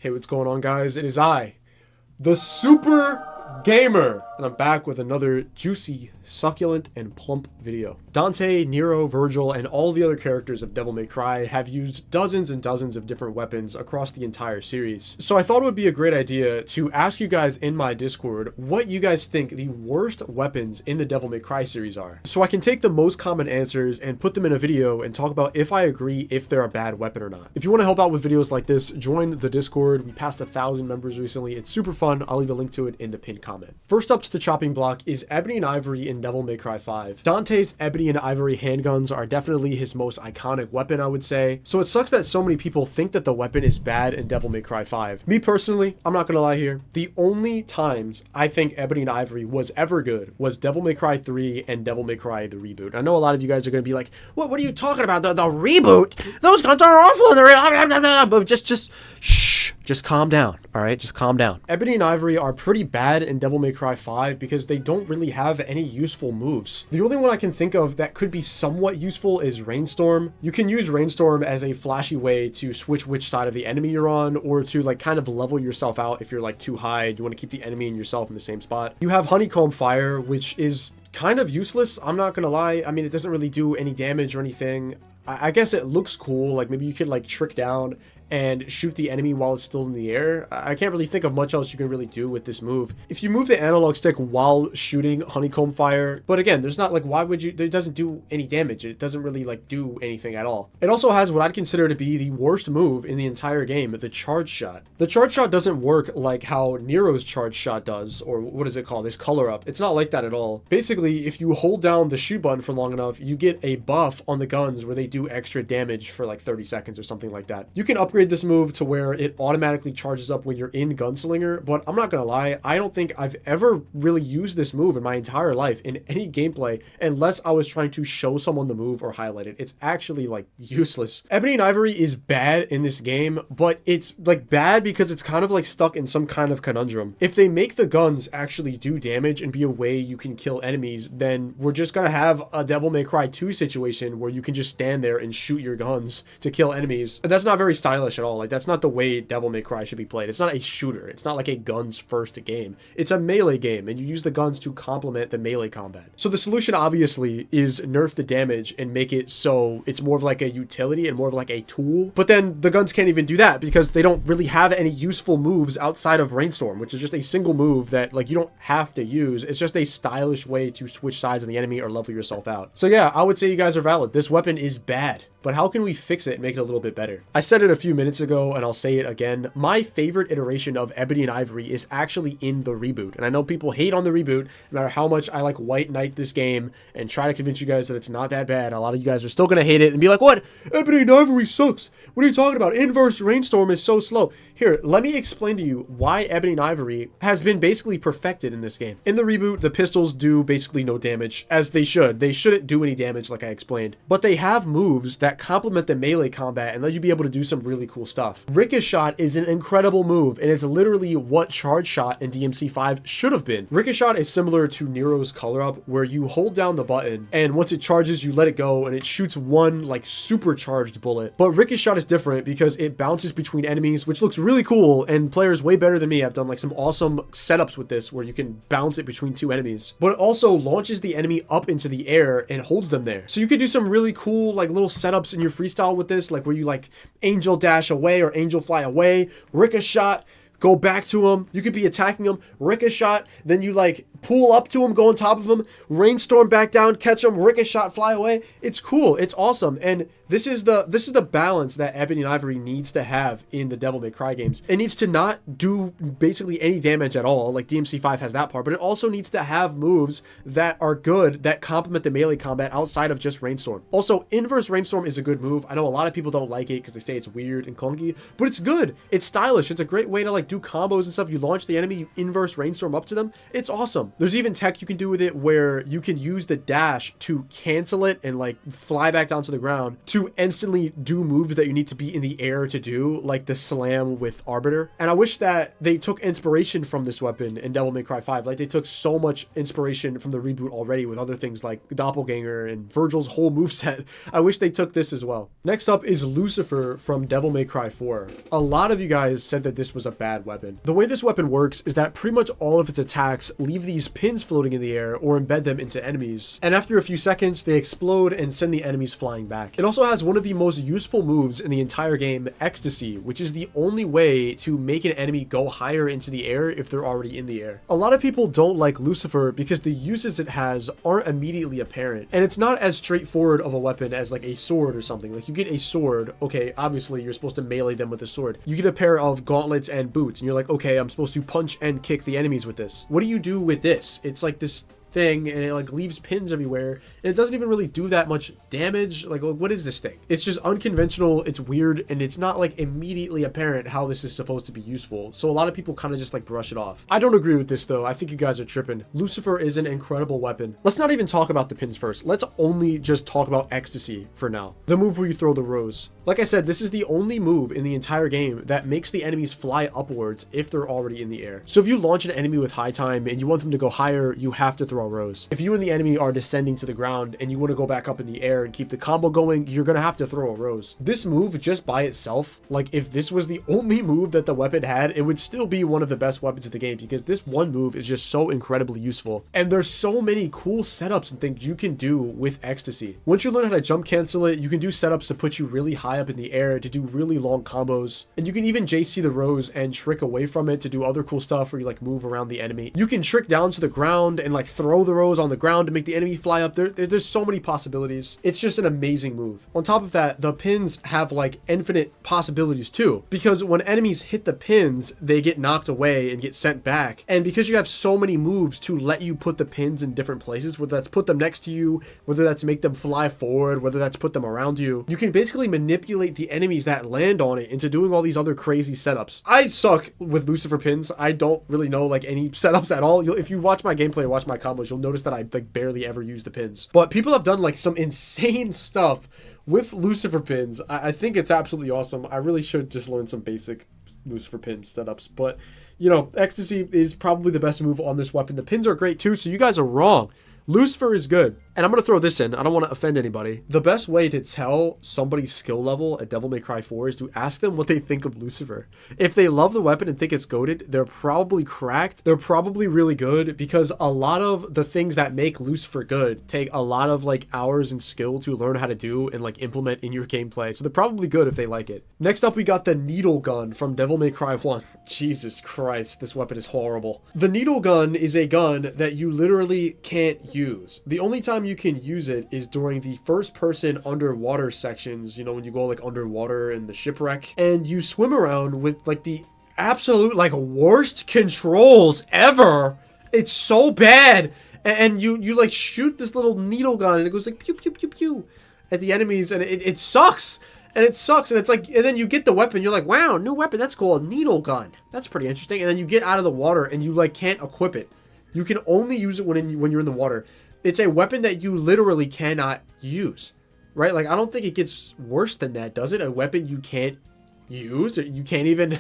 Hey, what's going on, guys? It is I, the Super Gamer, and I'm back with another juicy, succulent, and plump video. Dante, Nero, Virgil, and all the other characters of Devil May Cry have used dozens and dozens of different weapons across the entire series. So I thought it would be a great idea to ask you guys in my Discord what you guys think the worst weapons in the Devil May Cry series are. So I can take the most common answers and put them in a video and talk about if I agree if they're a bad weapon or not. If you want to help out with videos like this, join the Discord. We passed 1,000 members recently. It's super fun. I'll leave a link to it in the pinned comment. First up to the chopping block is Ebony and Ivory in Devil May Cry 5. Dante's Ebony and Ivory handguns are definitely his most iconic weapon, I would say. So it sucks that so many people think that the weapon is bad in Devil May Cry 5. Me personally, I'm not gonna lie here, the only times I think Ebony and Ivory was ever good was Devil May Cry 3 and Devil May Cry the reboot. I know a lot of you guys are gonna be like, what are you talking about? The reboot? Those guns are awful in the but just shh. Just calm down, all right? Just calm down. Ebony and Ivory are pretty bad in Devil May Cry 5 because they don't really have any useful moves. The only one I can think of that could be somewhat useful is Rainstorm. You can use Rainstorm as a flashy way to switch which side of the enemy you're on, or to like kind of level yourself out if you're like too high and you want to keep the enemy and yourself in the same spot. You have Honeycomb Fire, which is kind of useless. I'm not gonna lie. I mean, it doesn't really do any damage or anything. I guess it looks cool. Like maybe you could like trick down and shoot the enemy while it's still in the air. I can't really think of much else you can really do with this move. If you move the analog stick while shooting Honeycomb Fire, but again, there's not like, why would you, it doesn't do any damage. It doesn't really like do anything at all. It also has what I'd consider to be the worst move in the entire game, the charge shot. The charge shot doesn't work like how Nero's charge shot does, or what is it called? This color up. It's not like that at all. Basically, if you hold down the shoot button for long enough, you get a buff on the guns where they do extra damage for like 30 seconds or something like that. You can upgrade this move to where it automatically charges up when you're in Gunslinger, but I'm not gonna lie, I don't think I've ever really used this move in my entire life in any gameplay unless I was trying to show someone the move or highlight it. It's actually like useless. Ebony and Ivory is bad in this game, but it's like bad because it's kind of like stuck in some kind of conundrum. If they make the guns actually do damage and be a way you can kill enemies, then we're just gonna have a Devil May Cry 2 situation where you can just stand there and shoot your guns to kill enemies. That's not very stylish at all. Like, that's not the way Devil May Cry should be played. It's not a shooter. It's not like a guns first game. It's a melee game, and you use the guns to complement the melee combat. So the solution obviously is nerf the damage and make it so it's more of like a utility and more of like a tool. But then the guns can't even do that because they don't really have any useful moves outside of Rainstorm, which is just a single move that like you don't have to use. It's just a stylish way to switch sides of the enemy or level yourself out. So yeah, I would say you guys are valid. This weapon is bad, but how can we fix it and make it a little bit better? I said it a few minutes ago, and I'll say it again. My favorite iteration of Ebony and Ivory is actually in the reboot. And I know people hate on the reboot, no matter how much I like white knight this game and try to convince you guys that it's not that bad. A lot of you guys are still going to hate it and be like, what? Ebony and Ivory sucks. What are you talking about? Inverse Rainstorm is so slow. Here, let me explain to you why Ebony and Ivory has been basically perfected in this game. In the reboot, the pistols do basically no damage, as they should. They shouldn't do any damage like I explained. But they have moves that complement the melee combat and let you be able to do some really cool stuff. Ricochet is an incredible move, and it's literally what Charge Shot in DMC5 should have been. Ricochet is similar to Nero's color up, where you hold down the button, and once it charges, you let it go, and it shoots one like supercharged bullet. But Ricochet is different because it bounces between enemies, which looks really cool, and players way better than me have done like some awesome setups with this where you can bounce it between two enemies. But it also launches the enemy up into the air and holds them there. So you could do some really cool like little setups in your freestyle with this, like where you like angel dash away or angel fly away, ricochet, go back to him. You could be attacking him, ricochet, then you like pull up to him, go on top of him, rainstorm back down, catch him, ricochet, fly away. It's cool. It's awesome. And this is the balance that Ebony and Ivory needs to have in the Devil May Cry games. It needs to not do basically any damage at all, like DMC5 has that part, but it also needs to have moves that are good, that complement the melee combat outside of just Rainstorm. Also, Inverse Rainstorm is a good move. I know a lot of people don't like it because they say it's weird and clunky, but it's good. It's stylish. It's a great way to like like do combos and stuff. You launch the enemy, you inverse rainstorm up to them. It's awesome. There's even tech you can do with it where you can use the dash to cancel it and like fly back down to the ground to instantly do moves that you need to be in the air to do, like the slam with Arbiter. And I wish that they took inspiration from this weapon in Devil May Cry 5. Like they took so much inspiration from the reboot already with other things like Doppelganger and Virgil's whole moveset. I wish they took this as well. Next up is Lucifer from Devil May Cry 4. A lot of you guys said that this was a bad weapon. The way this weapon works is that pretty much all of its attacks leave these pins floating in the air or embed them into enemies. And after a few seconds, they explode and send the enemies flying back. It also has one of the most useful moves in the entire game, Ecstasy, which is the only way to make an enemy go higher into the air if they're already in the air. A lot of people don't like Lucifer because the uses it has aren't immediately apparent. And it's not as straightforward of a weapon as like a sword or something. Like you get a sword, okay, obviously you're supposed to melee them with a sword. You get a pair of gauntlets and boots and you're like, okay, I'm supposed to punch and kick the enemies with this. What do you do with this? It's like this thing and it like leaves pins everywhere and it doesn't even really do that much damage. Like what is this thing? It's just unconventional, it's weird, and it's not like immediately apparent how this is supposed to be useful. So a lot of people kind of just like brush it off. I don't agree with this though. I think you guys are tripping. Lucifer is an incredible weapon. Let's not even talk about the pins first. Let's only just talk about Ecstasy for now. The move where you throw the rose. Like I said, this is the only move in the entire game that makes the enemies fly upwards if they're already in the air. So if you launch an enemy with high time and you want them to go higher, you have to throw a rose. If you and the enemy are descending to the ground and you want to go back up in the air and keep the combo going, you're gonna have to throw a rose. This move just by itself, like if this was the only move that the weapon had, it would still be one of the best weapons of the game because this one move is just so incredibly useful. And there's so many cool setups and things you can do with Ecstasy. Once you learn how to jump cancel it, you can do setups to put you really high up in the air to do really long combos. And you can even JC the rose and trick away from it to do other cool stuff where you like move around the enemy. You can trick down to the ground and like throw the rose on the ground to make the enemy fly up. There's so many possibilities. It's just an amazing move. On top of that, the pins have like infinite possibilities too, because when enemies hit the pins, they get knocked away and get sent back. And because you have so many moves to let you put the pins in different places, whether that's put them next to you, whether that's make them fly forward, whether that's put them around you, you can basically manipulate the enemies that land on it into doing all these other crazy setups. I suck with Lucifer pins. I don't really know like any setups at all. If you watch my gameplay or watch my combos, you'll notice that I like barely ever use the pins. But people have done like some insane stuff with Lucifer pins. I think it's absolutely awesome. I really should just learn some basic Lucifer pin setups. But, you know, Ecstasy is probably the best move on this weapon. The pins are great too, so you guys are wrong. Lucifer is good. And I'm going to throw this in. I don't want to offend anybody. The best way to tell somebody's skill level at Devil May Cry 4 is to ask them what they think of Lucifer. If they love the weapon and think it's goated, they're probably cracked. They're probably really good because a lot of the things that make Lucifer good take a lot of like hours and skill to learn how to do and like implement in your gameplay. So they're probably good if they like it. Next up, we got the Needle Gun from Devil May Cry 1. Jesus Christ, this weapon is horrible. The Needle Gun is a gun that you literally can't use. The only time you can use it is during the first person underwater sections, you know, when you go like underwater in the shipwreck and you swim around with like the absolute like worst controls ever. It's so bad. And you like shoot this little needle gun and it goes like pew pew pew pew at the enemies and it sucks. And it sucks, and it's like, and then you get the weapon, you're like, wow, new weapon, that's cool, a needle gun. That's pretty interesting. And then you get out of the water and you like can't equip it. You can only use it when you're in the water. It's a weapon that you literally cannot use, right? Like, I don't think it gets worse than that, does it? A weapon you can't use? You can't even...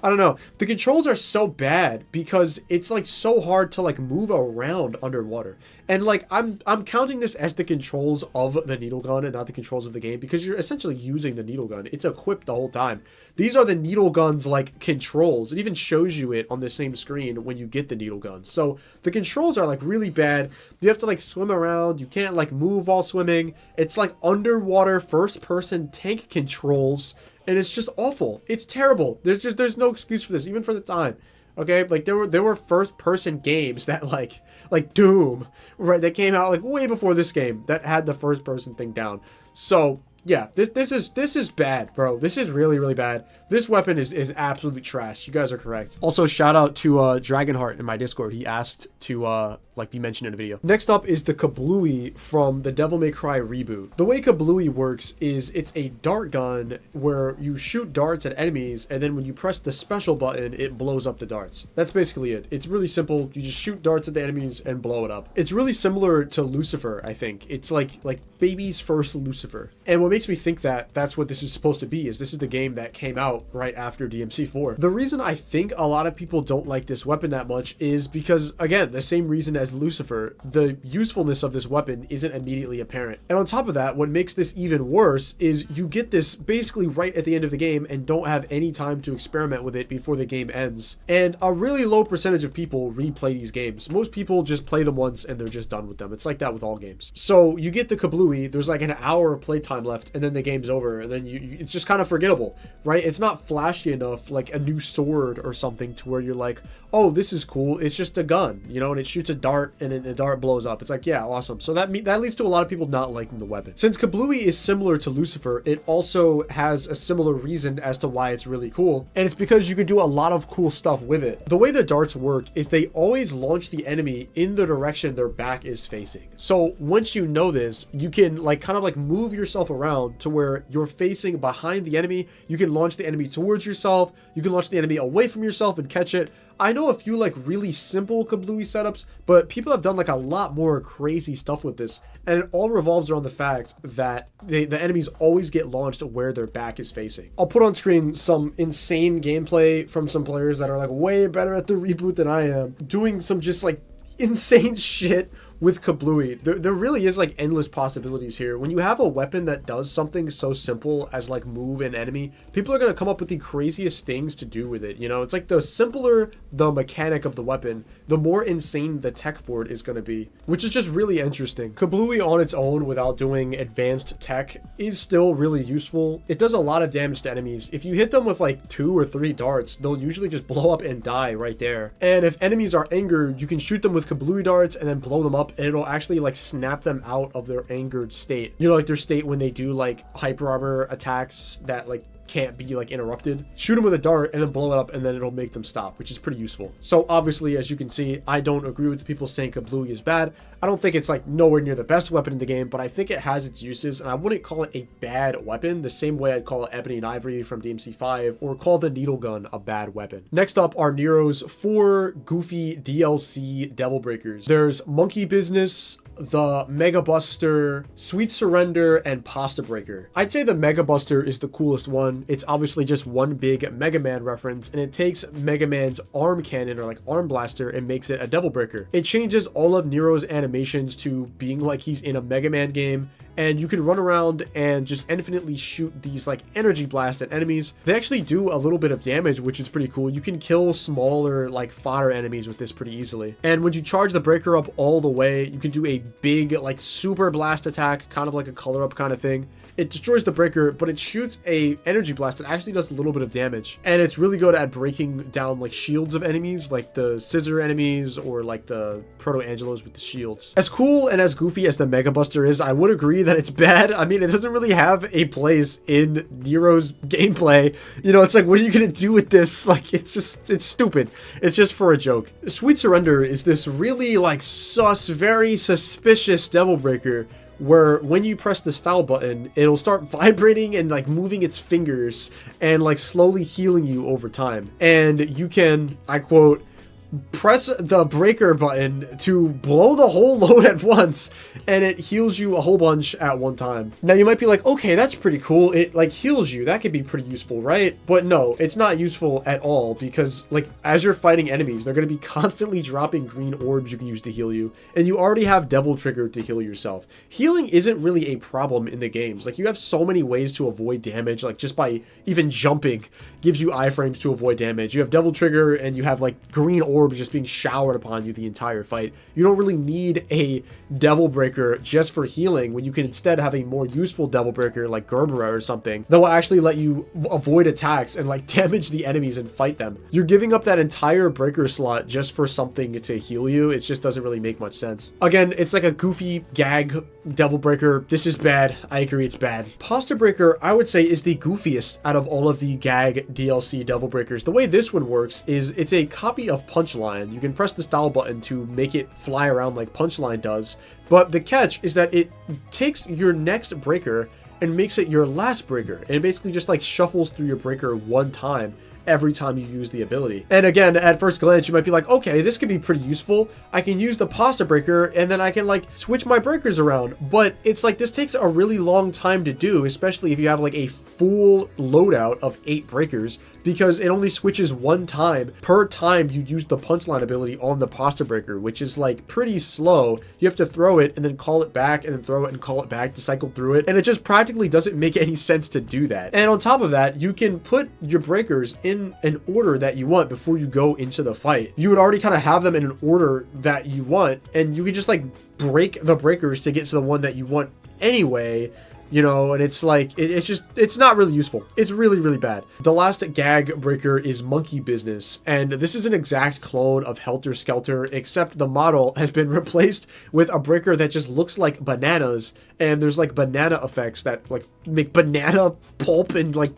I don't know. The controls are so bad because it's like so hard to like move around underwater. And like I'm counting this as the controls of the needle gun and not the controls of the game because you're essentially using the needle gun. It's equipped the whole time. These are the needle gun's like controls. It even shows you it on the same screen when you get the needle gun. So the controls are like really bad. You have to like swim around. You can't like move while swimming. It's like underwater first person tank controls. And it's just awful. It's terrible. There's no excuse for this, even for the time. Okay, like there were first person games that like Doom, right? That came out like way before this game that had the first person thing down. So yeah, this is bad, bro. This is really, really bad. This weapon is absolutely trash. You guys are correct. Also, shout out to Dragonheart in my Discord. He asked to like be mentioned in a video. Next up is the Kaboui from the Devil May Cry reboot. The way Kaboui works is it's a dart gun where you shoot darts at enemies, and then when you press the special button, it blows up the darts. That's basically it. It's really simple. You just shoot darts at the enemies and blow it up. It's really similar to Lucifer, I think. It's like baby's first Lucifer. And what makes me think that that's what this is supposed to be is this is the game that came out right after DMC4. The reason I think a lot of people don't like this weapon that much is because, again, the same reason as Lucifer, the usefulness of this weapon isn't immediately apparent. And on top of that, what makes this even worse is you get this basically right at the end of the game and don't have any time to experiment with it before the game ends. And a really low percentage of people replay these games. Most people just play them once and they're just done with them. It's like that with all games. So you get the Kaboui, there's like an hour of playtime left, and then the game's over, and then it's just kind of forgettable, right? It's not flashy enough, like a new sword or something, to where you're like, oh, this is cool. It's just a gun, you know, and it shoots a dart and then the dart blows up. It's like, yeah, awesome. So that leads to a lot of people not liking the weapon. Since Kaboui is similar to Lucifer, it also has a similar reason as to why it's really cool. And it's because you can do a lot of cool stuff with it. The way the darts work is they always launch the enemy in the direction their back is facing. So once you know this, you can like kind of like move yourself around to where you're facing behind the enemy. You can launch the enemy towards yourself. You can launch the enemy away from yourself and catch it. I know a few like really simple Kaboui setups, but people have done like a lot more crazy stuff with this, and it all revolves around the fact that the enemies always get launched where their back is facing. I'll put on screen some insane gameplay from some players that are like way better at the reboot than I am, doing some just like insane shit with Kaboui. There really is like endless possibilities here. When you have a weapon that does something so simple as like move an enemy, people are going to come up with the craziest things to do with it. You know, it's like the simpler the mechanic of the weapon, the more insane the tech for it is going to be, which is just really interesting. Kaboui on its own without doing advanced tech is still really useful. It does a lot of damage to enemies. If you hit them with like 2 or 3 darts, they'll usually just blow up and die right there. And if enemies are angered, you can shoot them with Kaboui darts and then blow them up, and it'll actually like snap them out of their angered state. You know, like their state when they do like hyper armor attacks that like can't be like interrupted. Shoot them with a dart and then blow it up, and then it'll make them stop, which is pretty useful. So obviously, as you can see, I don't agree with the people saying Kaboui is bad. I don't think it's like nowhere near the best weapon in the game, but I think it has its uses, and I wouldn't call it a bad weapon the same way I'd call Ebony and Ivory from DMC5 or call the needle gun a bad weapon. Next up are Nero's 4 goofy DLC devil breakers. There's Monkey Business, the Mega Buster, Sweet Surrender, and Pasta Breaker. I'd say the Mega Buster is the coolest one. It's obviously just one big Mega Man reference, and it takes Mega Man's arm cannon or like arm blaster and makes it a devil breaker. It changes all of Nero's animations to being like he's in a Mega Man game, and you can run around and just infinitely shoot these like energy blasts at enemies. They actually do a little bit of damage, which is pretty cool. You can kill smaller like fodder enemies with this pretty easily. And when you charge the breaker up all the way, you can do a big like super blast attack, kind of like a color up kind of thing. It destroys the breaker, but it shoots a energy blast that actually does a little bit of damage. And it's really good at breaking down like shields of enemies, like the scissor enemies or like the Proto-Angelos with the shields. As cool and as goofy as the Mega Buster is, I would agree that it's bad. I mean, it doesn't really have a place in Nero's gameplay. You know, it's like, what are you gonna do with this? Like, it's stupid. It's just for a joke. Sweet Surrender is this really like very suspicious devil breaker where when you press the style button, it'll start vibrating and like moving its fingers and like slowly healing you over time. And you can, I quote, press the breaker button to blow the whole load at once, and it heals you a whole bunch at one time. Now you might be like, okay, that's pretty cool. It like heals you. That could be pretty useful, right? But no, it's not useful at all, because like as you're fighting enemies, they're going to be constantly dropping green orbs you can use to heal you, and you already have Devil Trigger to heal yourself. Healing isn't really a problem in the games. Like you have so many ways to avoid damage, like just by even jumping gives you iframes to avoid damage. You have Devil Trigger and you have like green orbs orbs just being showered upon you the entire fight. You don't really need a Devil Breaker just for healing when you can instead have a more useful Devil Breaker like Gerbera or something that will actually let you avoid attacks and like damage the enemies and fight them. You're giving up that entire breaker slot just for something to heal you. It just doesn't really make much sense. Again, it's like a goofy gag Devil Breaker. This is bad. I agree, it's bad. Pasta Breaker, I would say, is the goofiest out of all of the Gag DLC Devil Breakers. The way this one works is it's a copy of Punchline. You can press the style button to make it fly around like Punchline does, but the catch is that it takes your next breaker and makes it your last breaker, and it basically just like shuffles through your breaker one time every time you use the ability. And again, at first glance, you might be like, okay, this could be pretty useful. I can use the pasta breaker and then I can like switch my breakers around. But it's like, this takes a really long time to do, especially if you have like a full loadout of 8 breakers, because it only switches one time per time you use the Punchline ability on the pasta breaker, which is like pretty slow. You have to throw it and then call it back and then throw it and call it back to cycle through it. And it just practically doesn't make any sense to do that. And on top of that, you can put your breakers in an order that you want before you go into the fight. You would already kind of have them in an order that you want, and you can just like break the breakers to get to the one that you want anyway. You know, and it's like, it's not really useful. It's really, really bad. The last Gag Breaker is Monkey Business, and this is an exact clone of Helter Skelter, except the model has been replaced with a breaker that just looks like bananas, and there's like banana effects that like make banana pulp and like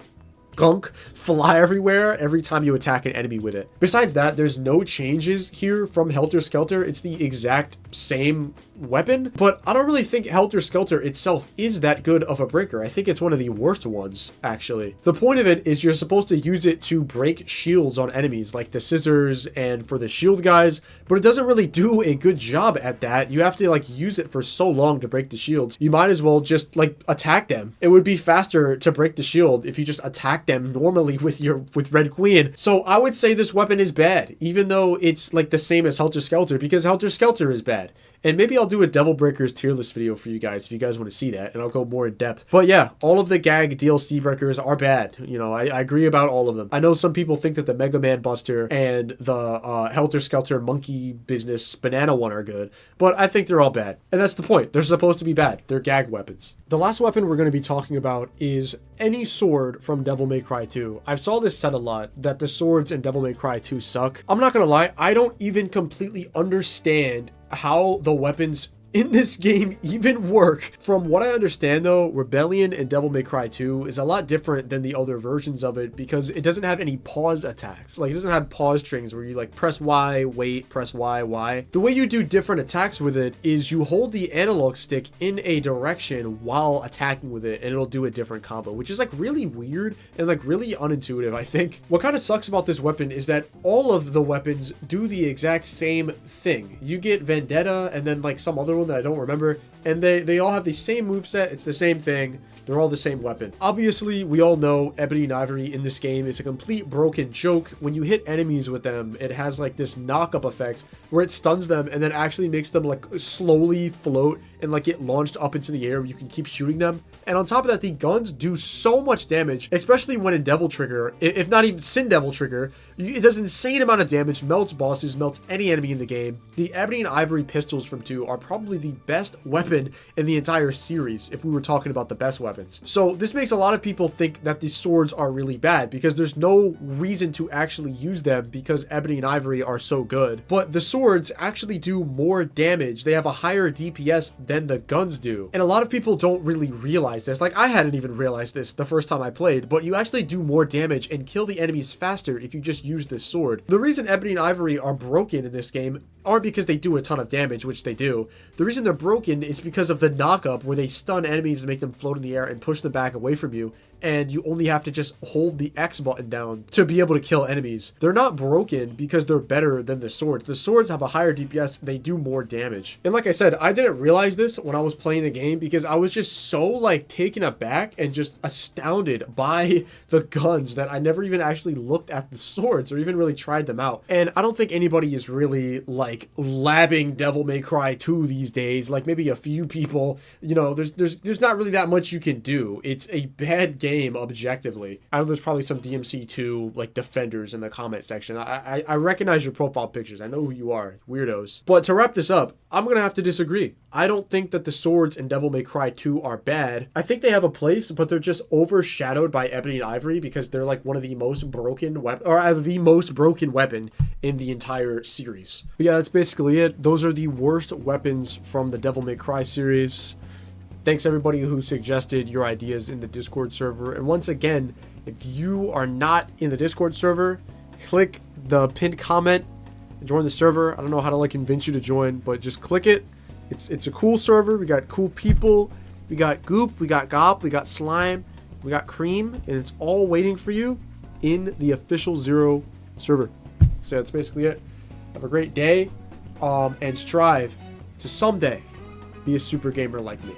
gunk fly everywhere every time you attack an enemy with it. Besides that, there's no changes here from Helter Skelter. It's the exact same weapon, but I don't really think Helter Skelter itself is that good of a breaker. I think it's one of the worst ones, actually. The point of it is you're supposed to use it to break shields on enemies, like the scissors and for the shield guys, but it doesn't really do a good job at that. You have to like use it for so long to break the shields. You might as well just like attack them. It would be faster to break the shield if you just attack them normally with Red Queen. So I would say this weapon is bad, even though it's like the same as Helter Skelter, because Helter Skelter is bad. And maybe I'll do a Devil Breakers tier list video for you guys if you guys want to see that, and I'll go more in depth. But yeah, all of the Gag DLC breakers are bad. You know, I agree about all of them. I know some people think that the Mega Man Buster and the Helter Skelter Monkey Business Banana one are good, but I think they're all bad. And that's the point. They're supposed to be bad. They're Gag weapons. The last weapon we're going to be talking about is any sword from Devil May Cry 2. I've saw this said a lot, that the swords in Devil May Cry 2 suck. I'm not going to lie, I don't even completely understand how the weapons in this game even work. From what I understand though, Rebellion and Devil May Cry 2 is a lot different than the other versions of it because it doesn't have any paused attacks. Like, it doesn't have pause strings where you like press Y, wait, press Y, Y. The way you do different attacks with it is you hold the analog stick in a direction while attacking with it and it'll do a different combo, which is like really weird and like really unintuitive, I think. What kind of sucks about this weapon is that all of the weapons do the exact same thing. You get Vendetta and then like some other one that I don't remember, and they all have the same moveset. It's the same thing. They're all the same weapon. Obviously, we all know Ebony and Ivory in this game is a complete broken joke. When you hit enemies with them, it has like this knock-up effect where it stuns them and then actually makes them like slowly float and like get launched up into the air where you can keep shooting them. And on top of that, the guns do so much damage, especially when in Devil Trigger, if not even Sin Devil Trigger. It does an insane amount of damage, melts bosses, melts any enemy in the game. The Ebony and Ivory pistols from 2 are probably the best weapon in the entire series, if we were talking about the best weapons. So this makes a lot of people think that these swords are really bad because there's no reason to actually use them because Ebony and Ivory are so good. But the swords actually do more damage. They have a higher DPS than the guns do. And a lot of people don't really realize this. Like, I hadn't even realized this the first time I played, but you actually do more damage and kill the enemies faster if you just use this sword. The reason Ebony and Ivory are broken in this game aren't because they do a ton of damage, which they do. The reason they're broken is because of the knock-up where they stun enemies and make them float in the air and push them back away from you, and you only have to just hold the X button down to be able to kill enemies. They're not broken because they're better than the swords. The swords have a higher DPS, they do more damage. And like I said, I didn't realize this when I was playing the game because I was just so like taken aback and just astounded by the guns that I never even actually looked at the swords or even really tried them out. And I don't think anybody is really like labbing Devil May Cry 2 these days. Like maybe a few people, you know, there's not really that much you can do. It's a bad game. game objectively. I know there's probably some DMC2 like defenders in the comment section. I recognize your profile pictures. I know who you are, weirdos. But to wrap this up, I'm gonna have to disagree. I don't think that the swords in Devil May Cry 2 are bad. I think they have a place, but they're just overshadowed by Ebony and Ivory because they're like one of the most broken weapon, or either the most broken weapon in the entire series. But yeah, that's basically it. Those are the worst weapons from the Devil May Cry series. Thanks everybody who suggested your ideas in the Discord server. And once again, if you are not in the Discord server, click the pinned comment and join the server. I don't know how to like convince you to join, but just click it. It's a cool server. We got cool people. We got Goop, we got Gop, we got Slime, we got Cream, and it's all waiting for you in the official Zero server. So that's basically it. Have a great day, and strive to someday be a super gamer like me.